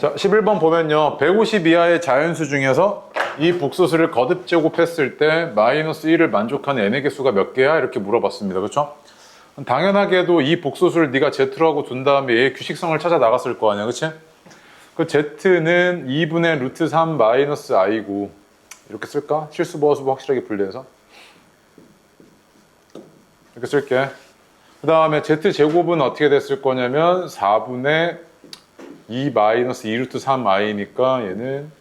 자, 11번 보면요. 150 이하의 자연수 중에서 이 복소수를 거듭 제곱했을 때 마이너스 1을 만족하는 n의 개수가 몇 개야? 이렇게 물어봤습니다. 그렇죠? 당연하게도 이 복소수를 네가 z로 하고 둔 다음에 얘의 규식성을 찾아 나갔을 거 아니야. 그치? 그 z는 2분의 루트 3 마이너스 i고 이렇게 쓸까? 실수부 허수부 확실하게 분리해서 이렇게 쓸게. 그 다음에 z제곱은 어떻게 됐을 거냐면 4분의 2 마이너스 2 루트 3i니까 얘는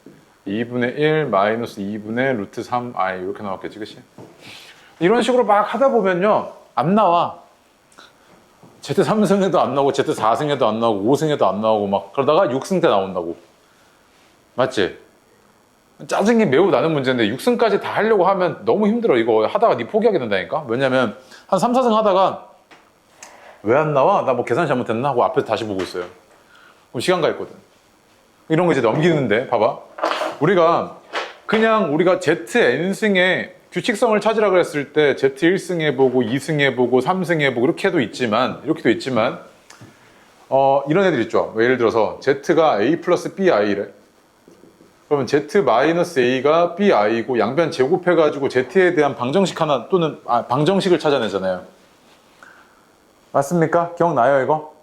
2분의 1 마이너스 2분의 루트 3i 이렇게 나왔겠지, 그치? 이런 식으로 막 하다 보면요 안 나와. Z3승에도 안 나오고 Z4승에도 안 나오고 5승에도 안 나오고 막 그러다가 6승 때 나온다고. 맞지? 짜증이 매우 나는 문제인데 6승까지 다 하려고 하면 너무 힘들어. 이거 하다가 네 포기하게 된다니까? 왜냐면 한 3, 4승 하다가 왜 안 나와? 나 뭐 계산 잘못했나? 하고 앞에서 다시 보고 있어요. 그럼 시간 가 있거든. 이런 거 이제 넘기는데 봐봐. 우리가 ZN승의 규칙성을 찾으라 그랬을 때 Z1승 해보고 2승 해보고 3승 해보고 이렇게도 있지만 이런 애들 있죠. 예를 들어서 Z가 A 플러스 BI래. 그러면 Z 마이너스 A가 BI고 양변 제곱해가지고 Z에 대한 방정식 하나 또는 방정식을 찾아내잖아요. 맞습니까? 기억나요 이거?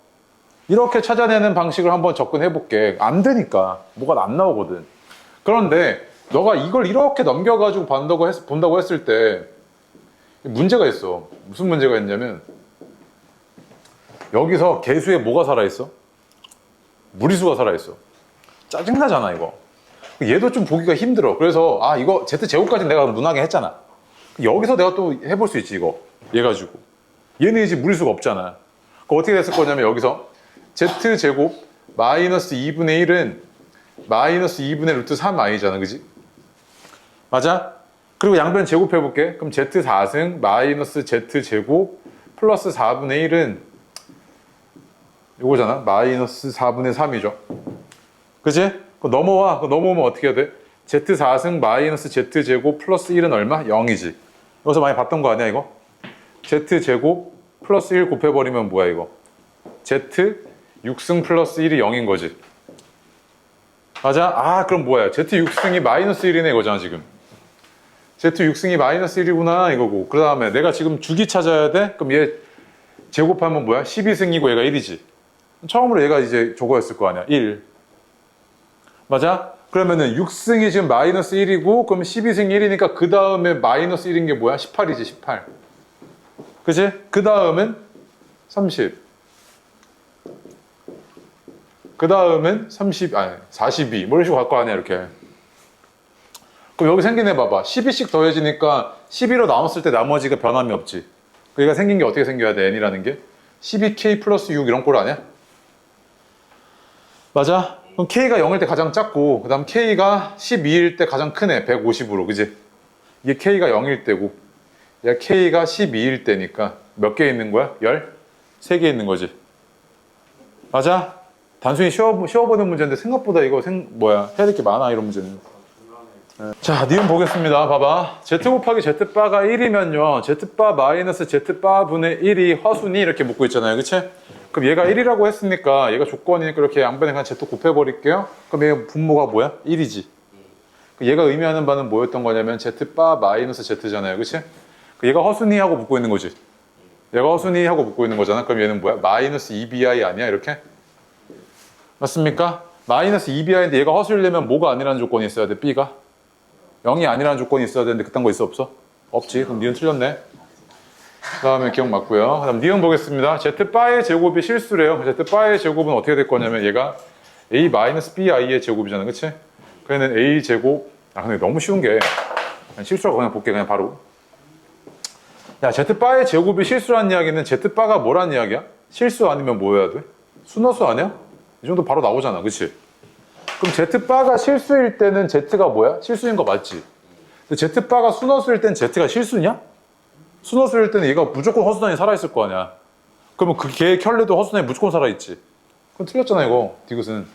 이렇게 찾아내는 방식을 한번 접근해 볼게. 안 되니까 뭐가 안 나오거든. 그런데 너가 이걸 이렇게 넘겨가지고 본다고 했을 때 문제가 있어. 무슨 문제가 있냐면 여기서 개수에 뭐가 살아있어? 무리수가 살아있어. 짜증나잖아 이거. 얘도 좀 보기가 힘들어. 그래서 이거 Z제곱까지 내가 무난하게 했잖아. 여기서 내가 또 해볼 수 있지 이거. 얘 가지고. 얘는 이제 무리수가 없잖아. 그럼 어떻게 됐을 거냐면 여기서 Z제곱 마이너스 2분의 1은 마이너스 2분의 루트 3i잖아. 그지? 맞아? 그리고 양변 제곱해볼게. 그럼 Z4승 마이너스 Z제곱 플러스 4분의 1은 이거잖아. 마이너스 4분의 3이죠. 그지? 넘어오면 어떻게 해야 돼? Z4승 마이너스 Z제곱 플러스 1은 얼마? 0이지. 여기서 많이 봤던 거 아니야 이거? Z제곱 플러스 1 곱해버리면 뭐야 이거? Z 6승 플러스 1이 0인 거지. 맞아? 그럼 뭐야? Z6승이 마이너스 1이네 이거잖아 지금. Z6승이 마이너스 1이구나 이거고. 그 다음에 내가 지금 주기 찾아야 돼? 그럼 얘 제곱하면 뭐야? 12승이고 얘가 1이지. 처음으로 얘가 이제 저거였을 거 아니야. 1. 맞아? 그러면은 6승이 지금 마이너스 1이고 그럼 12승 1이니까 그 다음에 마이너스 1인 게 뭐야? 18이지 18. 그치? 그 다음은 30. 그 다음은 42. 뭐 이런 식으로 갈 거 아니야 이렇게. 그럼 여기 생긴 애 봐봐. 12씩 더해지니까 12로 나눴을 때 나머지가 변함이 없지. 얘가 생긴 게 어떻게 생겨야 돼? n이라는 게 12k 플러스 6 이런 꼴 아니야? 맞아? 그럼 k가 0일 때 가장 작고 그 다음 k가 12일 때 가장 큰 애 150으로. 그지? 이게 k가 0일 때고 얘가 k가 12일 때니까 몇 개 있는 거야? 13개 있는 거지. 맞아? 단순히 쉬워보는 문제인데 생각보다 이거 해야 될 게 많아 이런 문제는. 자, 니은 보겠습니다. 봐봐. Z 곱하기 Z바가 1이면요 Z바 마이너스 Z바 분의 1이 허수니 이렇게 묻고 있잖아요. 그치? 그럼 얘가 1이라고 했으니까 얘가 조건이니까 이렇게 양변에 그냥 Z 곱해버릴게요. 그럼 얘 분모가 뭐야? 1이지. 얘가 의미하는 바는 뭐였던 거냐면 Z바 마이너스 Z잖아요. 그치? 얘가 허수니 하고 묻고 있는 거지. 얘가 허수니 하고 묻고 있는 거잖아. 그럼 얘는 뭐야? 마이너스 2bi 아니야? 이렇게? 맞습니까? 마이너스 2bi인데 얘가 허수려면 뭐가 아니라는 조건이 있어야 돼? b가? 0이 아니라는 조건이 있어야 되는데 그딴 거 있어 없어? 없지. 그럼 니은 틀렸네. 그 다음에 기억 맞고요. 그 다음 니은 보겠습니다. Z바의 제곱이 실수래요. Z바의 제곱은 어떻게 될 거냐면 얘가 a 마이너스 bi의 제곱이잖아. 그치? 그러면 a 제곱 근데 너무 쉬운 게 실수라고 그냥 볼게 그냥 바로. 야, Z바의 제곱이 실수란 이야기는 Z바가 뭐란 이야기야? 실수 아니면 뭐 해야 돼? 순허수 아니야? 이 정도 바로 나오잖아. 그치? 그럼 Z바가 실수일 때는 Z가 뭐야? 실수인 거 맞지? 근데 Z바가 순허수일 때는 Z가 실수냐? 순허수일 때는 얘가 무조건 허수단이 살아있을 거 아니야. 그러면 그 걔의 켤레도 허수단이 무조건 살아있지. 그럼 틀렸잖아 이거 디귿은.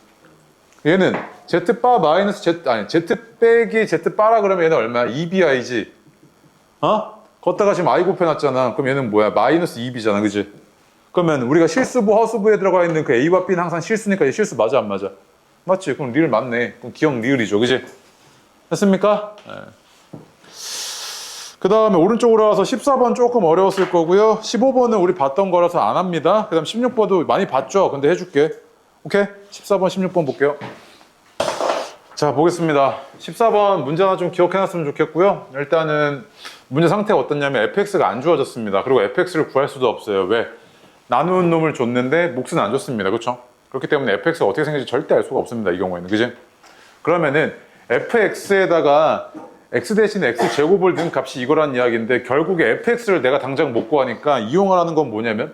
얘는 Z바 마이너스 Z 빼기 Z바라 그러면 얘는 얼마야? 2bi지. 걷다가 지금 i 곱해놨잖아. 그럼 얘는 뭐야? 마이너스 2b잖아. 그지? 그러면 우리가 실수부, 허수부에 들어가 있는 그 a와 b는 항상 실수니까 얘 실수 맞아 안 맞아? 맞지? 그럼 리을 맞네. 그럼 기억 리을이죠. 그지? 됐습니까? 네. 그 다음에 오른쪽으로 와서 14번 조금 어려웠을 거고요. 15번은 우리 봤던 거라서 안 합니다. 그 다음 16번도 많이 봤죠? 근데 해줄게. 오케이? 14번, 16번 볼게요. 자, 보겠습니다. 14번 문제 하나 좀 기억해놨으면 좋겠고요. 일단은 문제 상태가 어떻냐면 fx가 안 주어졌습니다. 그리고 fx를 구할 수도 없어요. 왜? 나누는 놈을 줬는데 몫은 안 줬습니다. 그렇죠? 그렇기 때문에 fx가 어떻게 생길지 절대 알 수가 없습니다. 이 경우에는. 그지? 그러면은 fx에다가 x 대신에 x 제곱을 넣은 값이 이거란 이야기인데 결국에 fx를 내가 당장 못 구하니까 이용하라는 건 뭐냐면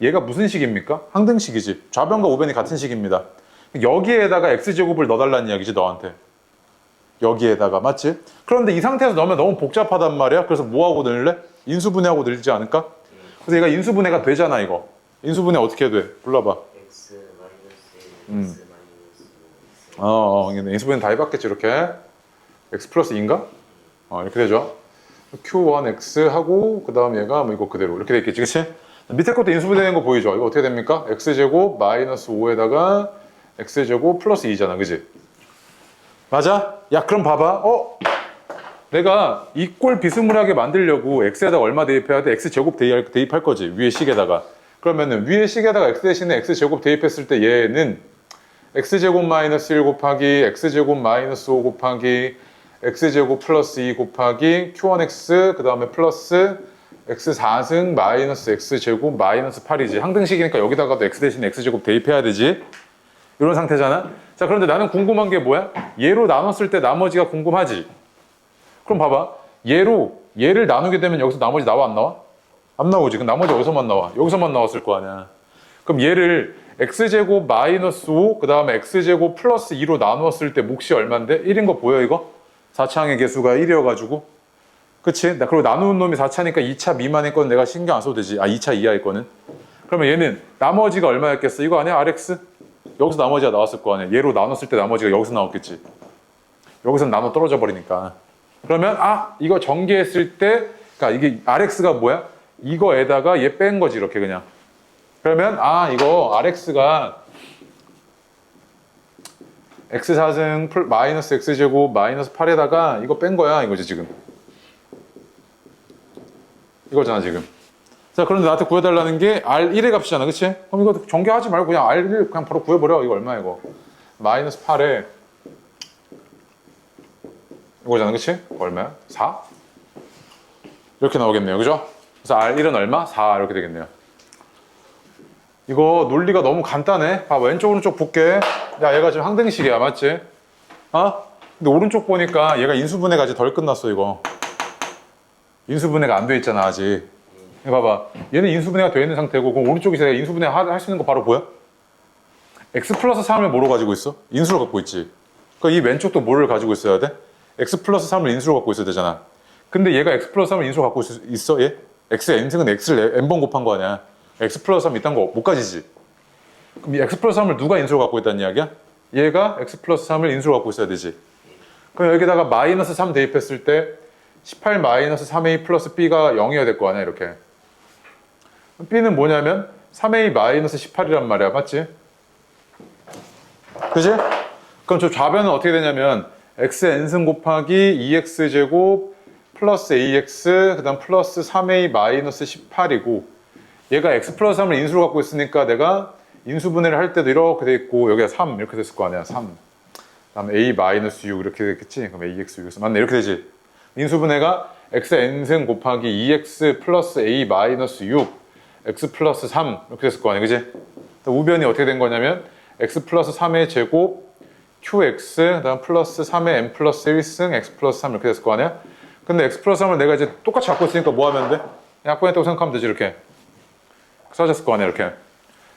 얘가 무슨 식입니까? 항등식이지. 좌변과 우변이 같은 식입니다. 여기에다가 x제곱을 넣어달라는 이야기지 너한테. 여기에다가 맞지? 그런데 이 상태에서 넣으면 너무 복잡하단 말이야. 그래서 뭐하고 넣을래? 인수분해하고 넣지 않을까? 그래서 얘가 인수분해가 되잖아 이거. 인수분해 어떻게 돼? 불러봐. x 마이너스 1 x 마이너스 2 인수분해 다 해봤겠지 이렇게. x 플러스 2인가? 이렇게 되죠. q1x 하고 그 다음 얘가 뭐 이거 그대로 이렇게 돼 있겠지, 그치? 밑에 것도 인수분해된 거 보이죠? 이거 어떻게 됩니까? x제곱 마이너스 5에다가 x제곱 플러스 2잖아, 그치? 맞아? 야, 그럼 봐봐. 내가 이 꼴 비스무리하게 만들려고 x에다가 얼마 대입해야 돼? x제곱 대입할 거지, 위에 식에다가. 그러면은 위에 식에다가 x 대신에 x제곱 대입했을 때 얘는 x제곱 마이너스 1 곱하기 x제곱 마이너스 5 곱하기 x제곱 플러스 2 곱하기 q1x 그 다음에 플러스 x4승 마이너스 x제곱 마이너스 8이지. 항등식이니까 여기다가도 x 대신 x제곱 대입해야 되지. 이런 상태잖아. 자, 그런데 나는 궁금한 게 뭐야? 얘로 나눴을 때 나머지가 궁금하지. 그럼 봐봐. 얘를 나누게 되면 여기서 나머지 나와 안 나와? 안 나오지. 그럼 나머지 어디서만 나와? 여기서만 나왔을 거 아니야. 그럼 얘를 x제곱 마이너스 5 그 다음에 x제곱 플러스 2로 나누었을 때 몫이 얼만데? 1인 거 보여 이거? 4차항의 개수가 1이어가지고 그치? 그리고 나누는 놈이 4차니까 2차 미만의 건 내가 신경 안 써도 되지. 2차 이하의 거는. 그러면 얘는 나머지가 얼마였겠어? 이거 아니야? rx? 여기서 나머지가 나왔을 거 아니야. 얘로 나눴을 때 나머지가 여기서 나왔겠지. 여기서는 나눠 떨어져 버리니까. 그러면 이거 전개했을 때 그러니까 이게 rx가 뭐야? 이거에다가 얘 뺀 거지 이렇게 그냥. 그러면 이거 rx가 x4승 마이너스 x제곱 마이너스 8에다가 이거 뺀 거야 이거지 지금. 이거잖아 지금. 자, 그런데 나한테 구해달라는 게 R1의 값이잖아, 그치? 그럼 이거 전개하지 말고 그냥 R1 그냥 바로 구해버려. 이거 얼마야 이거? 마이너스 8에 이거잖아, 그치? 얼마야? 4? 이렇게 나오겠네요, 그죠? 그래서 R1은 얼마? 4 이렇게 되겠네요. 이거 논리가 너무 간단해. 봐봐, 왼쪽 오른쪽 볼게. 야, 얘가 지금 항등식이야, 맞지? 근데 오른쪽 보니까 얘가 인수분해가 아직 덜 끝났어, 이거. 인수분해가 안 돼 있잖아, 아직. 이거 봐봐. 얘는 인수분해가 돼 있는 상태고, 그럼 오른쪽에서 내가 인수분해 할 수 있는 거 바로 보여? x 플러스 3을 뭐로 가지고 있어? 인수로 갖고 있지. 그러니까 이 왼쪽도 뭐를 가지고 있어야 돼? x 플러스 3을 인수로 갖고 있어야 되잖아. 근데 얘가 x 플러스 3을 인수로 갖고 있어? 얘? x의 n승은 x를 n번 곱한 거 아니야. x 플러스 3 이딴 거 못 가지지. 그럼 이 x 플러스 3을 누가 인수로 갖고 있다는 이야기야? 얘가 x 플러스 3을 인수로 갖고 있어야 되지. 그럼 여기다가 마이너스 3 대입했을 때 18 마이너스 3a 플러스 b가 0이어야 될 거 아니야, 이렇게. b는 뭐냐면 3a 마이너스 18이란 말이야, 맞지? 그지? 그럼 저 좌변은 어떻게 되냐면 xn승 곱하기 2x제곱 플러스 ax 그 다음 플러스 3a 마이너스 18이고 얘가 x 플러스 3을 인수로 갖고 있으니까 내가 인수분해를 할 때도 이렇게 돼 있고 여기가 3 이렇게 됐을 거 아니야, 3. 다음에 a 마이너스 6 이렇게 되겠지? 그럼 ax 6에서 맞네, 이렇게 되지. 인수분해가 xn승 곱하기 2x 플러스 a 마이너스 6 x 플러스 3 이렇게 됐을 거 아니야, 그지? 우변이 어떻게 된 거냐면 x 플러스 3의 제곱 qx 그다음 플러스 3의 n 플러스 1승 x 플러스 3 이렇게 됐을 거 아니야? 근데 x 플러스 3을 내가 이제 똑같이 갖고 있으니까 뭐 하면 돼? 약분했다고 생각하면 되지, 이렇게. 써졌을 거 아니야, 이렇게.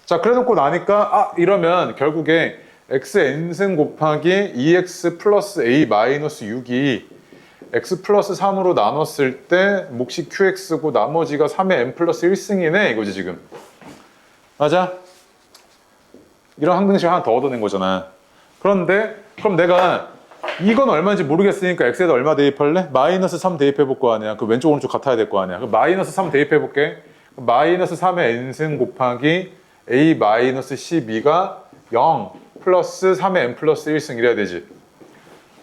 자, 그래 놓고 나니까 이러면 결국에 xn승 곱하기 2x 플러스 a 마이너스 6이 x 플러스 3으로 나눴을 때 몫이 qx고 나머지가 3의 n 플러스 1승이네 이거지 지금. 맞아? 이런 항등식 하나 더 얻어낸 거잖아. 그런데 그럼 내가 이건 얼마인지 모르겠으니까 x에다 얼마 대입할래? 마이너스 3 대입해 볼 거 아니야. 그 왼쪽 오른쪽 같아야 될 거 아니야. 그럼 마이너스 3 대입해 볼게. 마이너스 3의 n승 곱하기 a 마이너스 12가 0 플러스 3의 n 플러스 1승 이래야 되지.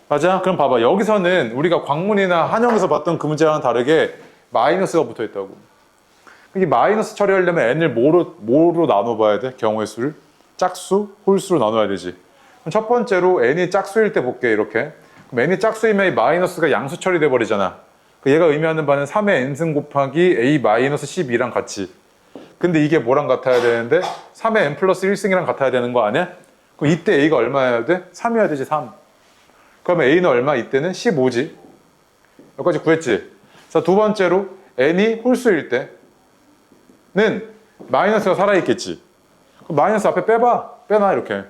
맞아? 그럼 봐봐. 여기서는 우리가 광문이나 한영에서 봤던 그 문제와는 다르게 마이너스가 붙어 있다고. 이 마이너스 처리하려면 n을 뭐로 나눠봐야 돼? 경우의 수를? 짝수, 홀수로 나눠야 되지. 그럼 첫 번째로 n이 짝수일 때 볼게, 이렇게. 그럼 n이 짝수이면 이 마이너스가 양수 처리돼 버리잖아. 얘가 의미하는 바는 3의 n승 곱하기 a 마이너스 12랑 같이. 근데 이게 뭐랑 같아야 되는데 3의 n 플러스 1승이랑 같아야 되는 거 아니야? 그럼 이때 a가 얼마여야 돼? 3이어야 되지, 3. 그러면 a는 얼마? 이때는 15지. 여기까지 구했지? 자, 두 번째로 n이 홀수일 때는 마이너스가 살아있겠지. 그럼 마이너스 앞에 빼봐. 빼놔, 이렇게.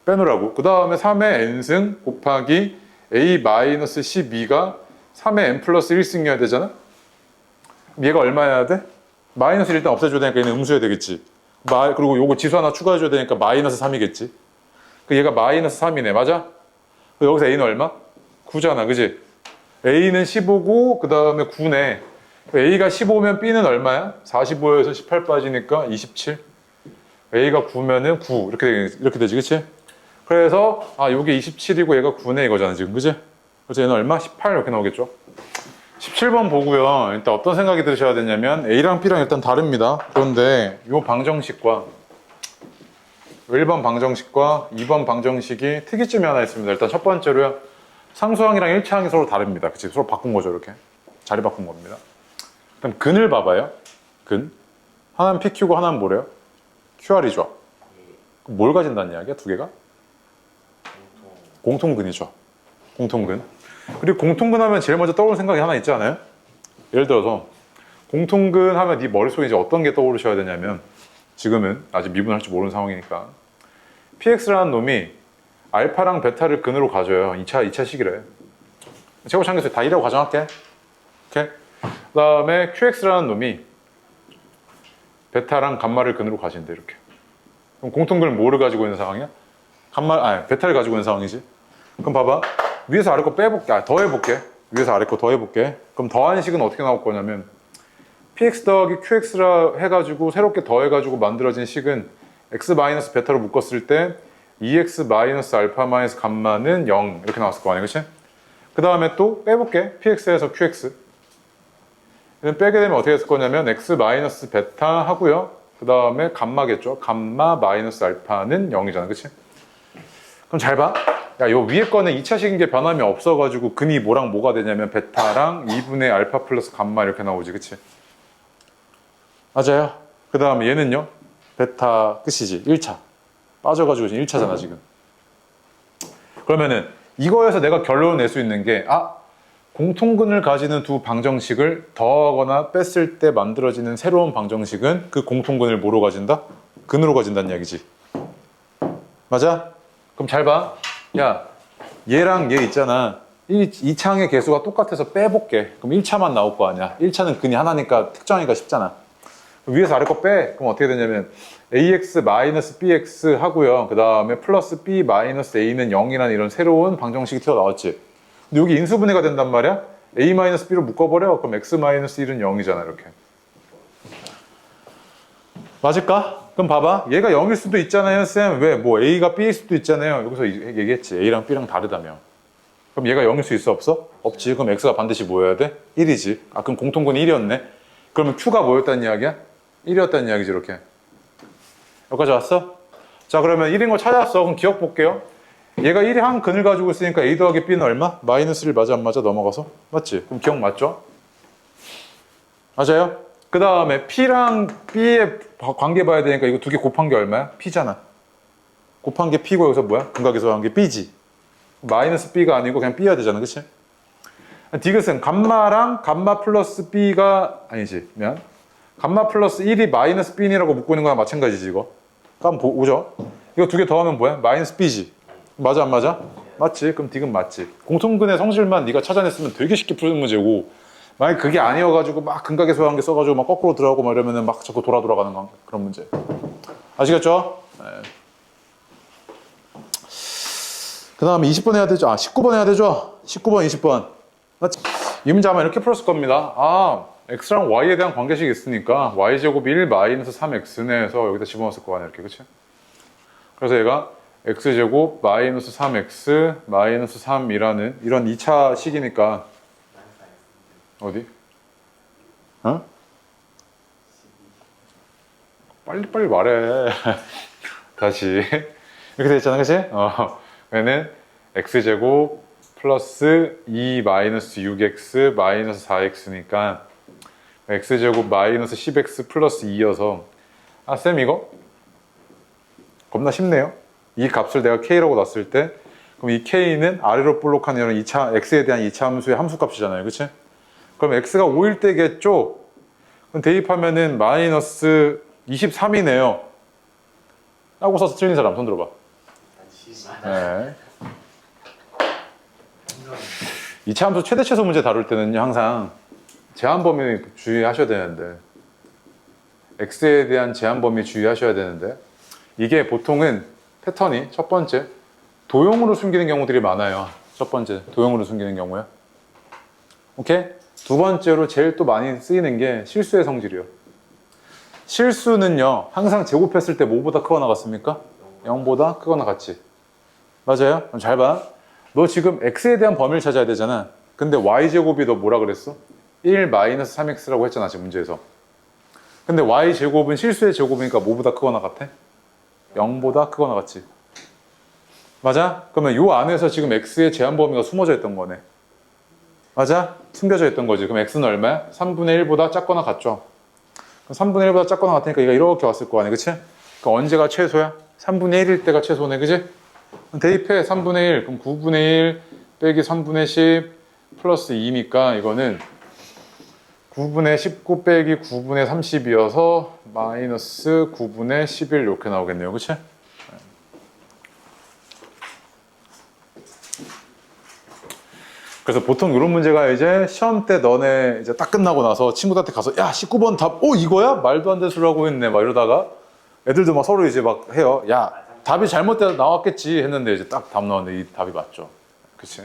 빼놓으라고. 그 다음에 3의 n승 곱하기 a 마이너스 12가 3의 n 플러스 1승이어야 되잖아? 그럼 얘가 얼마여야 돼? 마이너스를 일단 없애줘야 되니까 얘는 음수여야 되겠지. 그리고 요거 지수 하나 추가해줘야 되니까 마이너스 3이겠지. 그 얘가 마이너스 3이네. 맞아? 여기서 a는 얼마? 9잖아. 그지? a는 15고 그 다음에 9네. a가 15면 b는 얼마야? 45에서 18 빠지니까 27. a가 9면은 9. 이렇게 되지. 그치? 그래서 요게 27이고 얘가 9네 이거잖아 지금. 그지? 그래서 얘는 얼마? 18 이렇게 나오겠죠. 17번 보고요. 일단 어떤 생각이 드셔야 되냐면 A랑 B랑 일단 다릅니다. 그런데 이 방정식과 1번 방정식과 2번 방정식이 특이점이 하나 있습니다. 일단 첫 번째로요. 상수항이랑 일차항이 서로 다릅니다. 그치? 서로 바꾼 거죠. 이렇게. 자리 바꾼 겁니다. 그럼 근을 봐봐요. 근. 하나는 PQ고 하나는 뭐래요? QR이죠. 그럼 뭘 가진다는 이야기야? 두 개가? 공통근이죠. 공통근. 그리고 공통근 하면 제일 먼저 떠오르는 생각이 하나 있지 않아요? 예를 들어서 공통근 하면 네 머릿속에 이제 어떤 게 떠오르셔야 되냐면 지금은 아직 미분할 줄 모르는 상황이니까 px라는 놈이 알파랑 베타를 근으로 가져요. 2차 식이래. 최고창계수 다 2라고 가정할게. 오케이? 그 다음에 qx라는 놈이 베타랑 감마를 근으로 가진대. 이렇게. 그럼 공통근은 뭐를 가지고 있는 상황이야? 베타를 가지고 있는 상황이지. 그럼 봐봐. 위에서 아래 거 빼볼게. 더해볼게. 위에서 아래 거 더해볼게. 그럼 더하는 식은 어떻게 나올 거냐면 px 더하기 qx라 해가지고 새롭게 더해가지고 만들어진 식은 x 마이너스 베타로 묶었을 때 2x 마이너스 알파 마이너스 감마는 0 이렇게 나왔을 거 아니야, 그치? 그 다음에 또 빼볼게. px에서 qx. 이건 빼게 되면 어떻게 됐을 거냐면 x 마이너스 베타 하고요. 그 다음에 감마겠죠. 감마 마이너스 알파는 0이잖아, 그치? 그럼 잘 봐. 야, 요 위에 거는 2차식인 게 변함이 없어가지고 근이 뭐랑 뭐가 되냐면 베타랑 2분의 알파 플러스 감마 이렇게 나오지, 그치? 맞아요. 그 다음에 얘는요? 베타 끝이지, 1차. 빠져가지고 지금 1차잖아, 지금. 그러면은 이거에서 내가 결론을 낼 수 있는 게 공통근을 가지는 두 방정식을 더하거나 뺐을 때 만들어지는 새로운 방정식은 그 공통근을 뭐로 가진다? 근으로 가진다는 이야기지. 맞아? 그럼 잘 봐. 야, 얘랑 얘 있잖아. 2차항의 개수가 똑같아서 빼볼게. 그럼 1차만 나올 거 아니야. 1차는 근이 하나니까 특정하기가 쉽잖아. 위에서 아래 거 빼. 그럼 어떻게 되냐면 ax 마이너스 bx 하고요. 그 다음에 플러스 b 마이너스 a는 0이라는 이런 새로운 방정식이 튀어나왔지. 근데 여기 인수분해가 된단 말이야. a 마이너스 b로 묶어버려. 그럼 x 마이너스 1은 0이잖아. 이렇게. 맞을까? 그럼 봐봐. 얘가 0일 수도 있잖아요, 쌤. 왜? 뭐 A가 B일 수도 있잖아요. 여기서 얘기했지. A랑 B랑 다르다며. 그럼 얘가 0일 수 있어, 없어? 없지. 그럼 X가 반드시 뭐여야 돼? 1이지. 그럼 공통근이 1이었네. 그러면 Q가 뭐였다는 이야기야? 1이었다는 이야기지, 이렇게. 여기까지 왔어? 자, 그러면 1인 거 찾았어. 그럼 기억 볼게요. 얘가 1이 한 근을 가지고 있으니까 A 더하기 B는 얼마? 마이너스 1 맞아, 안 맞아? 넘어가서? 맞지? 그럼 기억 맞죠? 맞아요? 그 다음에 P랑 B의 관계 봐야 되니까 이거 두 개 곱한 게 얼마야? P잖아. 곱한 게 P고 여기서 뭐야? 근각에서 한 게 B지. 마이너스 B가 아니고 그냥 B여야 되잖아. 그치? 디귿은 감마랑 감마 플러스 B가 아니지. 미안. 감마 플러스 1이 마이너스 B라고 묶고 있는 거랑 마찬가지지 이거. 그럼 보죠. 이거 두 개 더하면 뭐야? 마이너스 B지. 맞아 안 맞아? 맞지? 그럼 디귿 맞지. 공통근의 성질만 네가 찾아냈으면 되게 쉽게 푸는 문제고 만약 그게 아니어가지고 막 근각에서 한 게 써가지고 막 거꾸로 들어가고 막 이러면은 막 자꾸 돌아가는 그런 문제. 아시겠죠? 네. 그 다음에 20번 해야 되죠? 19번 해야 되죠? 19번, 20번. 맞지? 이 문제 아마 이렇게 풀었을 겁니다. x랑 y에 대한 관계식이 있으니까 y제곱이 1 마이너스 3x네 해서 여기다 집어넣었을 거 아니야, 이렇게. 그치? 그래서 얘가 x제곱 마이너스 3x 마이너스 3이라는 이런 2차 식이니까 어디? 어? 빨리빨리 말해. 다시 이렇게 됐잖아, 그치? 얘는 x제곱 플러스 2 마이너스 6x 마이너스 4x니까 x제곱 마이너스 10x 플러스 2여서 아, 쌤 이거? 겁나 쉽네요. 이 값을 내가 k라고 놨을 때 그럼 이 k는 아래로 볼록한 이런 2차, x에 대한 2차 함수의 함수값이잖아요, 그치? 그럼 x가 5일 때겠죠? 그럼 대입하면은 마이너스 23이네요. 라고 써서 틀린 사람 손 들어봐. 네. 2차 함수 최대 최소 문제 다룰 때는요, 항상 제한 범위 주의하셔야 되는데, x에 대한 제한 범위 주의하셔야 되는데, 이게 보통은 패턴이 첫 번째, 도형으로 숨기는 경우들이 많아요. 첫 번째, 도형으로 숨기는 경우요. 오케이? 두 번째로 제일 또 많이 쓰이는 게 실수의 성질이요. 실수는요, 항상 제곱했을 때 뭐보다 크거나 같습니까? 0보다 크거나 같지. 맞아요? 그럼 잘 봐. 너 지금 x에 대한 범위를 찾아야 되잖아. 근데 y제곱이 너 뭐라 그랬어? 1 마이너스 3x라고 했잖아, 지금 문제에서. 근데 y제곱은 실수의 제곱이니까 뭐보다 크거나 같아? 0보다 크거나 같지. 맞아? 그러면 요 안에서 지금 x의 제한 범위가 숨어져 있던 거네. 맞아? 숨겨져 있던 거지. 그럼 x는 얼마야? 3분의 1보다 작거나 같죠? 그럼 3분의 1보다 작거나 같으니까 얘가 이렇게 왔을 거 아니야, 그치? 그럼 언제가 최소야? 3분의 1일 때가 최소네, 그치? 대입해. 3분의 1. 그럼 9분의 1 빼기 3분의 10 플러스 2니까 이거는 9분의 19 빼기 9분의 30이어서 마이너스 9분의 11 이렇게 나오겠네요, 그치? 그래서 보통 이런 문제가 이제 시험 때 너네 이제 딱 끝나고 나서 친구들한테 가서 야 19번 답, 이거야? 말도 안 되는 소리 하고 있네 막 이러다가 애들도 막 서로 이제 막 해요. 야 답이 잘못돼 나왔겠지 했는데 이제 딱 답 나왔는데 이 답이 맞죠. 그치?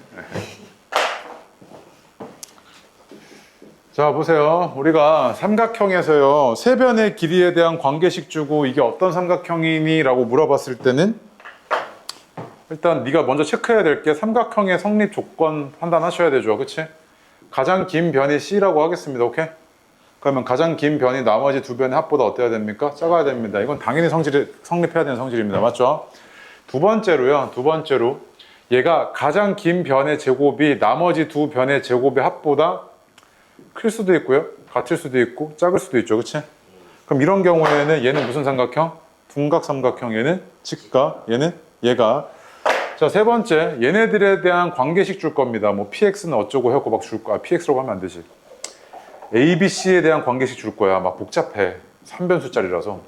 자 보세요. 우리가 삼각형에서요 세변의 길이에 대한 관계식 주고 이게 어떤 삼각형이니? 라고 물어봤을 때는 일단 네가 먼저 체크해야 될 게 삼각형의 성립 조건 판단하셔야 되죠. 그치? 가장 긴 변이 C라고 하겠습니다. 오케이? 그러면 가장 긴 변이 나머지 두 변의 합보다 어때야 됩니까? 작아야 됩니다. 이건 당연히 성립해야 되는 성질입니다. 맞죠? 두 번째로 얘가 가장 긴 변의 제곱이 나머지 두 변의 제곱의 합보다 클 수도 있고요. 같을 수도 있고 작을 수도 있죠. 그치? 그럼 이런 경우에는 얘는 무슨 삼각형? 둔각삼각형. 얘는 직각. 얘는 얘가. 자, 세 번째, 얘네들에 대한 관계식 줄 겁니다. 뭐 px는 어쩌고 해갖고 막 줄 거야. px라고 하면 안 되지. a, b, c에 대한 관계식 줄 거야. 막 복잡해. 3변수짜리라서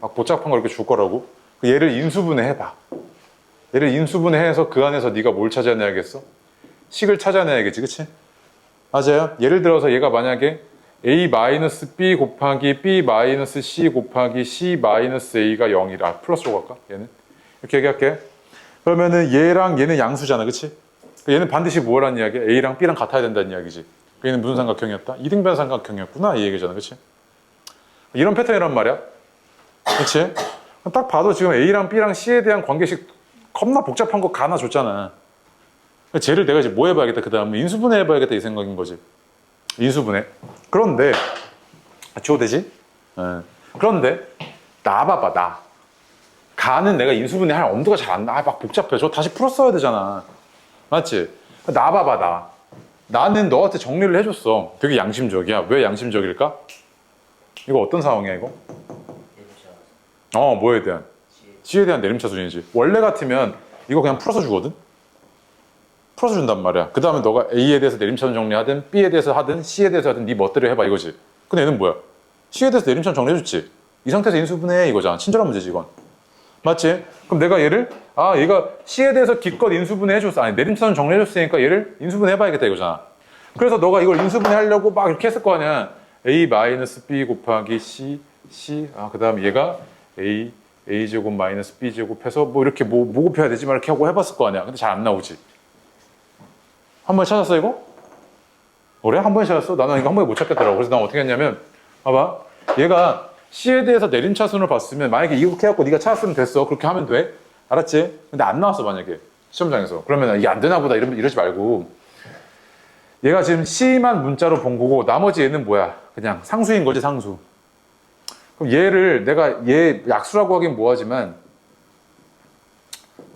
막 복잡한 걸 이렇게 줄 거라고. 얘를 인수분해 해봐. 얘를 인수분해 해서 그 안에서 네가 뭘 찾아내야겠어? 식을 찾아내야겠지, 그치? 맞아요. 예를 들어서 얘가 만약에 a-b 곱하기 b-c 곱하기 c-a가 0이라 플러스로 갈까? 얘는 이렇게 얘기할게. 그러면은 얘랑 얘는 양수잖아, 그치? 얘는 반드시 뭐라는 이야기야? A랑 B랑 같아야 된다는 이야기지. 얘는 무슨 삼각형이었다? 이등변 삼각형이었구나, 이 얘기잖아, 그치? 이런 패턴이란 말이야, 그치? 딱 봐도 지금 A랑 B랑 C에 대한 관계식 겁나 복잡한 거 하나 줬잖아. 쟤를 내가 이제 뭐 해봐야겠다, 그 다음에 인수분해 해봐야겠다 이 생각인 거지. 인수분해. 그런데 줘도 되지? 그런데 나 봐봐, 나. 가는 내가 인수분해 할 엄두가 잘 안 나. 막 복잡해. 저 다시 풀어 써야 되잖아. 맞지? 나 봐봐, 나. 나는 너한테 정리를 해줬어. 되게 양심적이야. 왜 양심적일까? 이거 어떤 상황이야, 이거? 뭐에 대한? C에 대한 내림차 수준이지. 원래 같으면 이거 그냥 풀어서 주거든? 풀어서 준단 말이야. 그 다음에 너가 A에 대해서 내림차순 정리하든 B에 대해서 하든 C에 대해서 하든 네 멋대로 해봐 이거지. 근데 얘는 뭐야? C에 대해서 내림차순 정리해줬지. 이 상태에서 인수분해 이거잖아. 친절한 문제지 이건. 맞지? 그럼 내가 얘를 얘가 C에 대해서 기껏 인수분해 해줬어. 아니 내림차순 정리해줬으니까 얘를 인수분해 해봐야겠다 이거잖아. 그래서 너가 이걸 인수분해 하려고 막 이렇게 했을 거 아니야. A-B 곱하기 C 그 다음에 얘가 A제곱 마이너스 B제곱 해서 뭐 이렇게 뭐 곱해야 되지? 막 이렇게 하고 해봤을 거 아니야. 근데 잘 안 나오지. 한 번에 찾았어 이거? 그래? 한 번에 찾았어? 나는 이거 한 번에 못 찾겠더라고. 그래서 난 어떻게 했냐면 봐봐. 얘가 C에 대해서 내림차순을 봤으면 만약에 이렇게 해갖고 네가 찾았으면 됐어. 그렇게 하면 돼. 알았지? 근데 안 나왔어 만약에 시험장에서. 그러면 이게 안 되나 보다 이러지 말고 얘가 지금 C만 문자로 본 거고 나머지 얘는 뭐야? 그냥 상수인 거지 상수. 그럼 얘를 내가 얘 약수라고 하긴 뭐하지만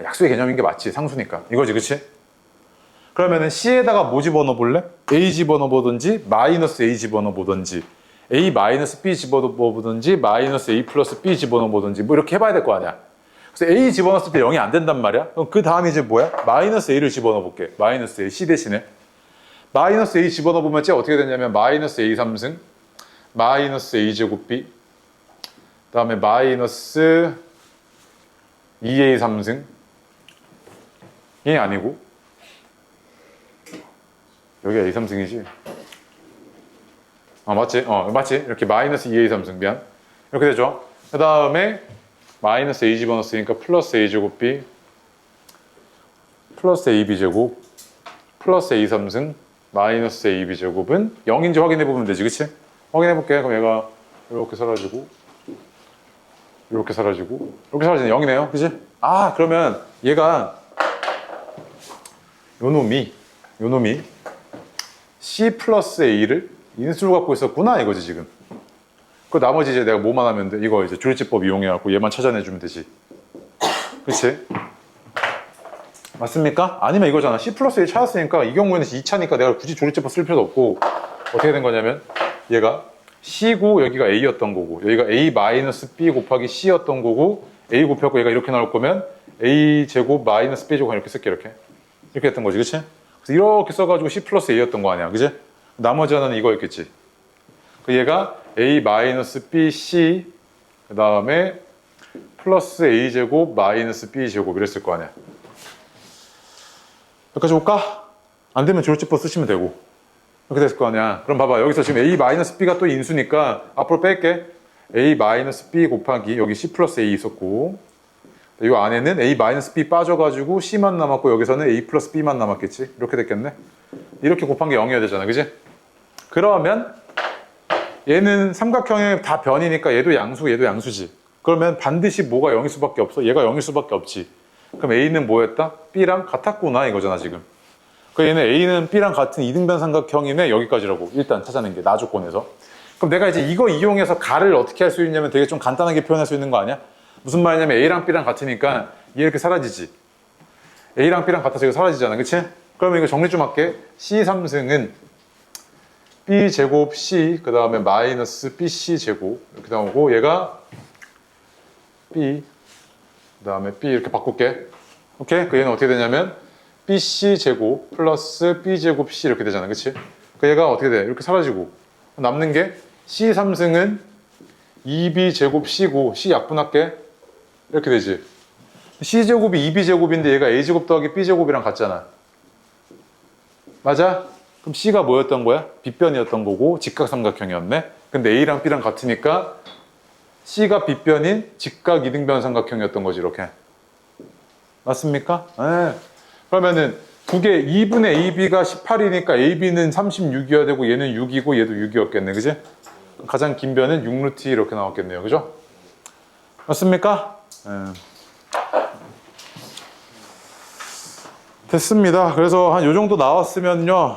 약수의 개념인 게 맞지 상수니까 이거지 그치? 그러면은 C에다가 뭐 집어넣어 볼래? A 집어넣어 보든지 마이너스 A 집어넣어 보든지 A 마이너스 B 집어넣어 보든지 마이너스 A 플러스 B 집어넣어 보든지 뭐 이렇게 해봐야 될 거 아니야. 그래서 A 집어넣었을 때 0이 안 된단 말이야. 그럼 그 다음에 이제 뭐야? 마이너스 A를 집어넣어 볼게. 마이너스 A C 대신에 마이너스 A 집어넣어 보면 어떻게 되냐면 마이너스 A 3승 마이너스 A 제곱 B 그 다음에 마이너스 2A 3승 이게 아니고 여기가 A 3승이지. 맞지? 맞지? 이렇게 마이너스 2A 3승 미안 이렇게 되죠. 그 다음에 마이너스 A 집어넣었으니까 플러스 A 제곱 B 플러스 AB 제곱 플러스 A 3승 마이너스 AB 제곱은 0인지 확인해 보면 되지 그치? 확인해 볼게. 그럼 얘가 이렇게 사라지고 이렇게 사라지고 이렇게 사라지네 0이네요 그치? 그러면 얘가 요 놈이 C 플러스 A를 인수로 갖고 있었구나 이거지 지금. 그 나머지 이제 내가 뭐만 하면 돼? 이거 이제 조리제법 이용해갖고 얘만 찾아내주면 되지. 그치? 맞습니까? 아니면 이거잖아. C 플러스 A 찾았으니까 이 경우에는 2차니까 내가 굳이 조리제법 쓸 필요도 없고 어떻게 된 거냐면 얘가 C고 여기가 A였던 거고 여기가 A 마이너스 B 곱하기 C였던 거고 A 곱하고 얘가 이렇게 나올 거면 A 제곱 마이너스 B 제곱 이렇게 쓸게 이렇게 했던 거지 그치? 그래서 이렇게 써가지고 C 플러스 A였던 거 아니야 그치? 나머지 하나는 이거였겠지. 그 얘가 A 마이너스 B C 그 다음에 플러스 A 제곱 마이너스 B 제곱 이랬을 거 아니야. 여기까지 볼까? 안 되면 조리제법 쓰시면 되고 이렇게 됐을 거 아니야. 그럼 봐봐 여기서 지금 A 마이너스 B가 또 인수니까 앞으로 뺄게. A 마이너스 B 곱하기 여기 C 플러스 A 있었고 이 안에는 A 마이너스 B 빠져가지고 C만 남았고 여기서는 A 플러스 B만 남았겠지. 이렇게 됐겠네. 이렇게 곱한 게 0이어야 되잖아 그지? 그러면 얘는 삼각형의 다 변이니까 얘도 양수고 얘도 양수지. 그러면 반드시 뭐가 0일 수밖에 없어? 얘가 0일 수밖에 없지. 그럼 A는 뭐였다? B랑 같았구나 이거잖아 지금. 그 얘는 A는 B랑 같은 이등변 삼각형이네 여기까지라고 일단 찾아낸 게 나조건에서. 그럼 내가 이제 이거 이용해서 가를 어떻게 할 수 있냐면 되게 좀 간단하게 표현할 수 있는 거 아니야? 무슨 말이냐면 A랑 B랑 같으니까 얘 이렇게 사라지지. A랑 B랑 같아서 이거 사라지잖아 그치? 그러면 이거 정리 좀 할게. C 3승은 B 제곱 C 그 다음에 마이너스 BC 제곱 이렇게 나오고 얘가 B 그 다음에 B 이렇게 바꿀게. 오케이? 그 얘는 어떻게 되냐면 BC 제곱 플러스 B 제곱 C 이렇게 되잖아 그치? 그 얘가 어떻게 돼? 이렇게 사라지고 남는 게 C 3승은 2B 제곱 C고 C 약분할게 이렇게 되지. C 제곱이 2B 제곱인데 얘가 A 제곱 더하기 B 제곱이랑 같잖아. 맞아? 그럼 C가 뭐였던 거야? 빗변이었던 거고 직각삼각형이었네. 근데 A랑 B랑 같으니까 C가 빗변인 직각 이등변 삼각형이었던 거지 이렇게. 맞습니까? 네. 그러면은 두 개 2분의 AB가 18이니까 AB는 36이어야 되고 얘는 6이고 얘도 6이었겠네 그지? 가장 긴 변은 6루트 이렇게 나왔겠네요 그죠? 맞습니까? 네. 됐습니다. 그래서 한 요 정도 나왔으면요